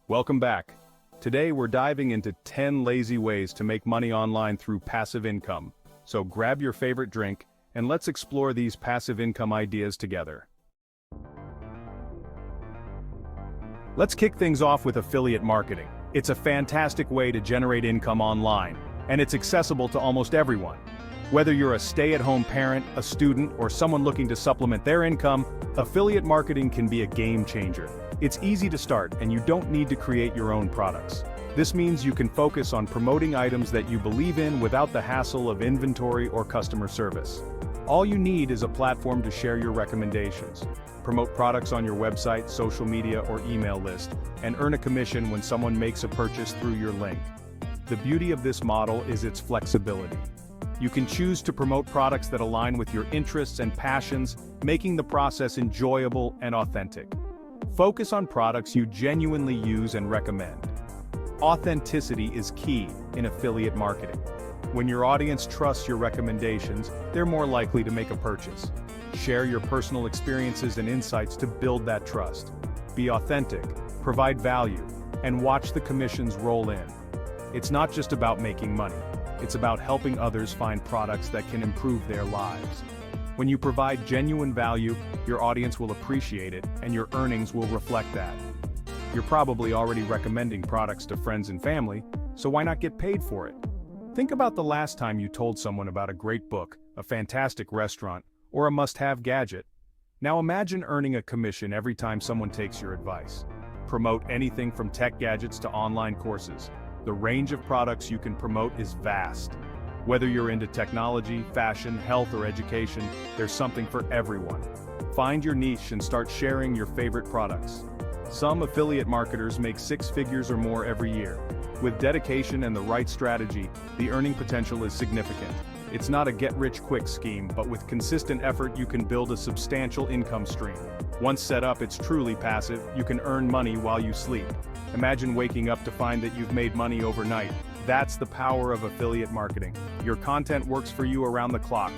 Welcome back. Today we're diving into 10 lazy ways to make money online through passive income. So grab your favorite drink, and let's explore these passive income ideas together. Let's kick things off with affiliate marketing. It's a fantastic way to generate income online, and it's accessible to almost everyone. Whether you're a stay-at-home parent, a student, or someone looking to supplement their income, affiliate marketing can be a game changer. It's easy to start, and you don't need to create your own products. This means you can focus on promoting items that you believe in without the hassle of inventory or customer service. All you need is a platform to share your recommendations. Promote products on your website, social media, or email list, and earn a commission when someone makes a purchase through your link. The beauty of this model is its flexibility. You can choose to promote products that align with your interests and passions, making the process enjoyable and authentic. Focus on products you genuinely use and recommend. Authenticity is key in affiliate marketing. When your audience trusts your recommendations, they're more likely to make a purchase. Share your personal experiences and insights to build that trust. Be authentic, provide value, and watch the commissions roll in. It's not just about making money. It's about helping others find products that can improve their lives. When you provide genuine value, your audience will appreciate it, and your earnings will reflect that. You're probably already recommending products to friends and family, so why not get paid for it? Think about the last time you told someone about a great book, a fantastic restaurant, or a must-have gadget. Now imagine earning a commission every time someone takes your advice. Promote anything from tech gadgets to online courses. The range of products you can promote is vast. Whether you're into technology, fashion, health, or education, there's something for everyone. Find your niche and start sharing your favorite products. Some affiliate marketers make 6 figures or more every year. With dedication and the right strategy, the earning potential is significant. It's not a get-rich-quick scheme, but with consistent effort you can build a substantial income stream. Once set up, it's truly passive. You can earn money while you sleep. Imagine waking up to find that you've made money overnight. That's the power of affiliate marketing. Your content works for you around the clock,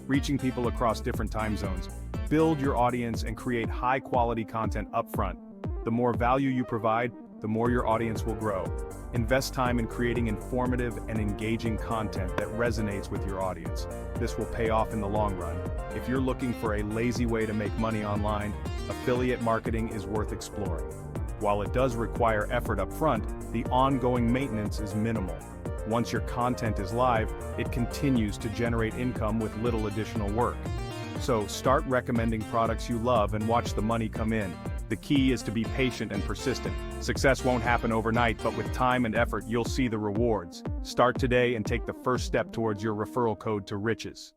reaching people across different time zones. Build your audience and create high-quality content upfront. The more value you provide, the more your audience will grow. Invest time in creating informative and engaging content that resonates with your audience. This will pay off in the long run. If you're looking for a lazy way to make money online, affiliate marketing is worth exploring. While it does require effort up front, the ongoing maintenance is minimal. Once your content is live, it continues to generate income with little additional work. So start recommending products you love and watch the money come in. The key is to be patient and persistent. Success won't happen overnight, but with time and effort, you'll see the rewards. Start today and take the first step towards your referral code to riches.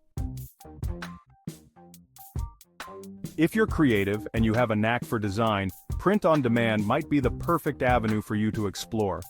If you're creative and you have a knack for design, print on demand might be the perfect avenue for you to explore.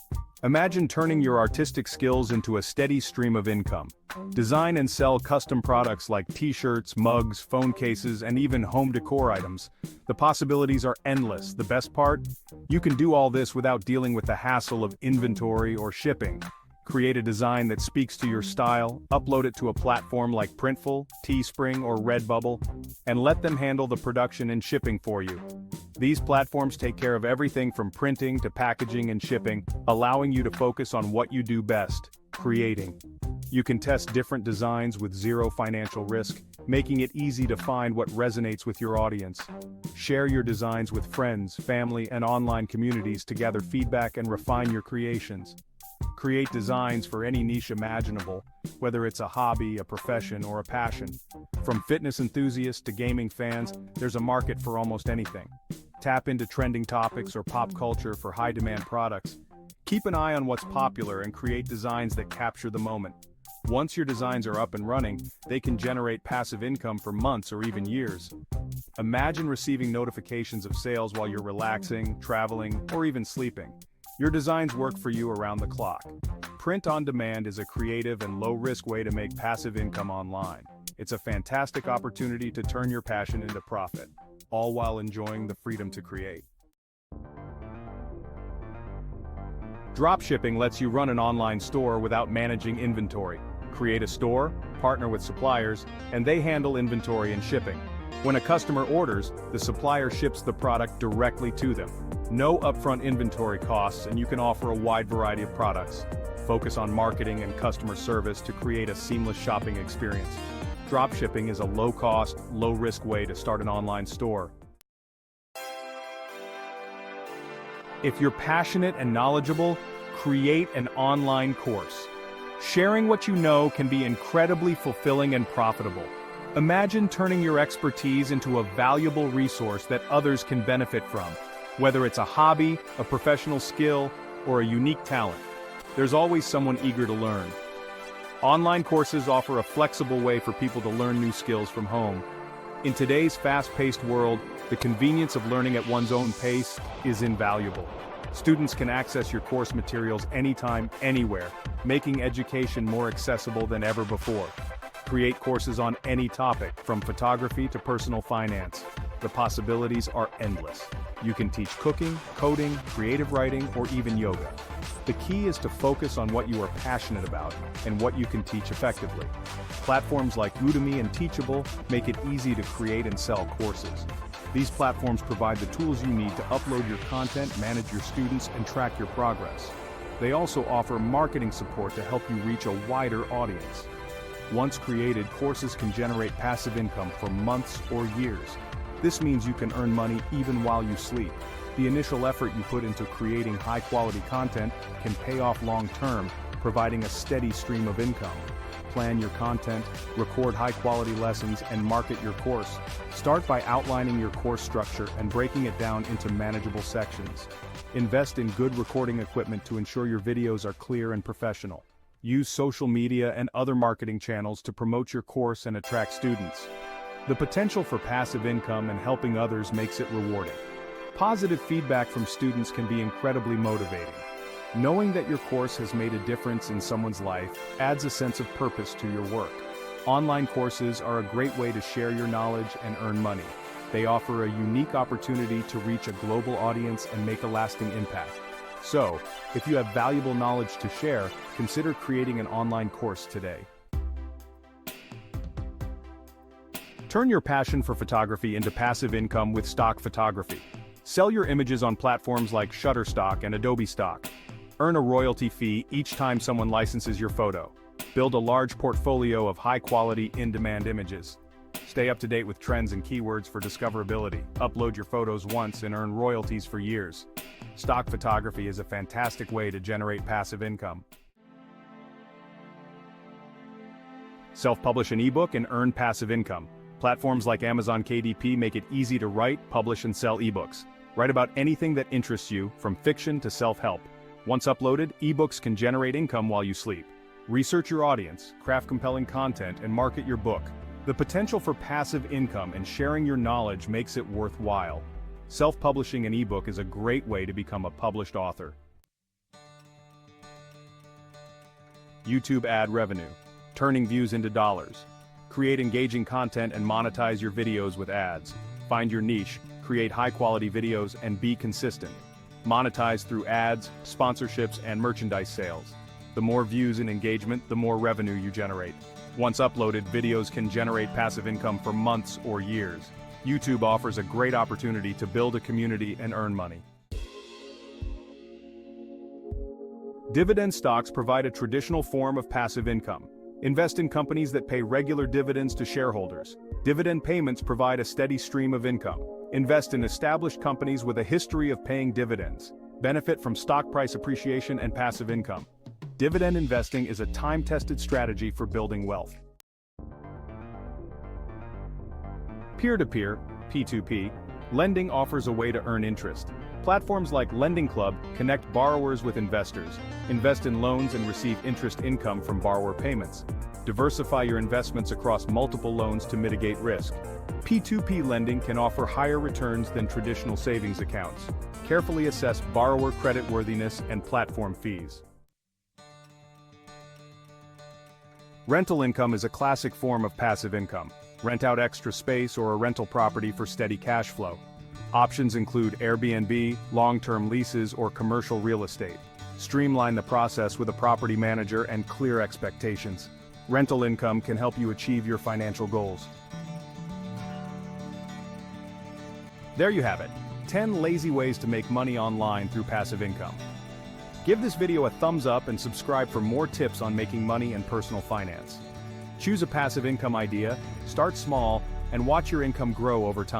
Imagine turning your artistic skills into a steady stream of income. Design and sell custom products like t-shirts, mugs, phone cases, and even home decor items. The possibilities are endless. The best part? You can do all this without dealing with the hassle of inventory or shipping. Create a design that speaks to your style, upload it to a platform like Printful, Teespring, or Redbubble, and let them handle the production and shipping for you. These platforms take care of everything from printing to packaging and shipping, allowing you to focus on what you do best, creating. You can test different designs with zero financial risk, making it easy to find what resonates with your audience. Share your designs with friends, family, and online communities to gather feedback and refine your creations. Create designs for any niche imaginable, whether it's a hobby, a profession, or a passion. From fitness enthusiasts to gaming fans, there's a market for almost anything. Tap into trending topics or pop culture for high-demand products. Keep an eye on what's popular and create designs that capture the moment. Once your designs are up and running, they can generate passive income for months or even years. Imagine receiving notifications of sales while you're relaxing, traveling, or even sleeping. Your designs work for you around the clock. Print on demand is a creative and low-risk way to make passive income online. It's a fantastic opportunity to turn your passion into profit, all while enjoying the freedom to create. Dropshipping lets you run an online store without managing inventory. Create a store, partner with suppliers, and they handle inventory and shipping. When a customer orders, the supplier ships the product directly to them. No upfront inventory costs, and you can offer a wide variety of products. Focus on marketing and customer service to create a seamless shopping experience. Dropshipping is a low-cost, low-risk way to start an online store. If you're passionate and knowledgeable, create an online course. Sharing what you know can be incredibly fulfilling and profitable. Imagine turning your expertise into a valuable resource that others can benefit from. Whether it's a hobby, a professional skill, or a unique talent, there's always someone eager to learn. Online courses offer a flexible way for people to learn new skills from home. In today's fast-paced world, the convenience of learning at one's own pace is invaluable. Students can access your course materials anytime, anywhere, making education more accessible than ever before. Create courses on any topic, from photography to personal finance. The possibilities are endless. You can teach cooking, coding, creative writing, or even yoga. The key is to focus on what you are passionate about and what you can teach effectively. Platforms like Udemy and Teachable make it easy to create and sell courses. These platforms provide the tools you need to upload your content, manage your students, and track your progress. They also offer marketing support to help you reach a wider audience. Once created, courses can generate passive income for months or years. This means you can earn money even while you sleep. The initial effort you put into creating high-quality content can pay off long-term, providing a steady stream of income. Plan your content, record high-quality lessons, and market your course. Start by outlining your course structure and breaking it down into manageable sections. Invest in good recording equipment to ensure your videos are clear and professional. Use social media and other marketing channels to promote your course and attract students. The potential for passive income and helping others makes it rewarding. Positive feedback from students can be incredibly motivating. Knowing that your course has made a difference in someone's life adds a sense of purpose to your work. Online courses are a great way to share your knowledge and earn money. They offer a unique opportunity to reach a global audience and make a lasting impact. So, if you have valuable knowledge to share, consider creating an online course today. Turn your passion for photography into passive income with stock photography. Sell your images on platforms like Shutterstock and Adobe Stock. Earn a royalty fee each time someone licenses your photo. Build a large portfolio of high-quality, in-demand images. Stay up to date with trends and keywords for discoverability. Upload your photos once and earn royalties for years. Stock photography is a fantastic way to generate passive income. Self-publish an ebook and earn passive income. Platforms like Amazon KDP make it easy to write, publish, and sell ebooks. Write about anything that interests you, from fiction to self-help. Once uploaded, ebooks can generate income while you sleep. Research your audience, craft compelling content, and market your book. The potential for passive income and sharing your knowledge makes it worthwhile. Self-publishing an ebook is a great way to become a published author. YouTube ad revenue. Turning views into dollars. Create engaging content and monetize your videos with ads. Find your niche, create high-quality videos, and be consistent. Monetize through ads, sponsorships, and merchandise sales. The more views and engagement, the more revenue you generate. Once uploaded, videos can generate passive income for months or years. YouTube offers a great opportunity to build a community and earn money. Dividend stocks provide a traditional form of passive income. Invest in companies that pay regular dividends to shareholders. Dividend payments provide a steady stream of income. Invest in established companies with a history of paying dividends. Benefit from stock price appreciation and passive income. Dividend investing is a time-tested strategy for building wealth. Peer-to-peer, P2P, lending offers a way to earn interest. Platforms like Lending Club connect borrowers with investors. Invest in loans and receive interest income from borrower payments. Diversify your investments across multiple loans to mitigate risk. P2P lending can offer higher returns than traditional savings accounts. Carefully assess borrower creditworthiness and platform fees. Rental income is a classic form of passive income. Rent out extra space or a rental property for steady cash flow. Options include Airbnb, long-term leases, or commercial real estate. Streamline the process with a property manager and clear expectations. Rental income can help you achieve your financial goals. There you have it, 10 lazy ways to make money online through passive income. Give this video a thumbs up and subscribe for more tips on making money and personal finance. Choose a passive income idea, start small, and watch your income grow over time.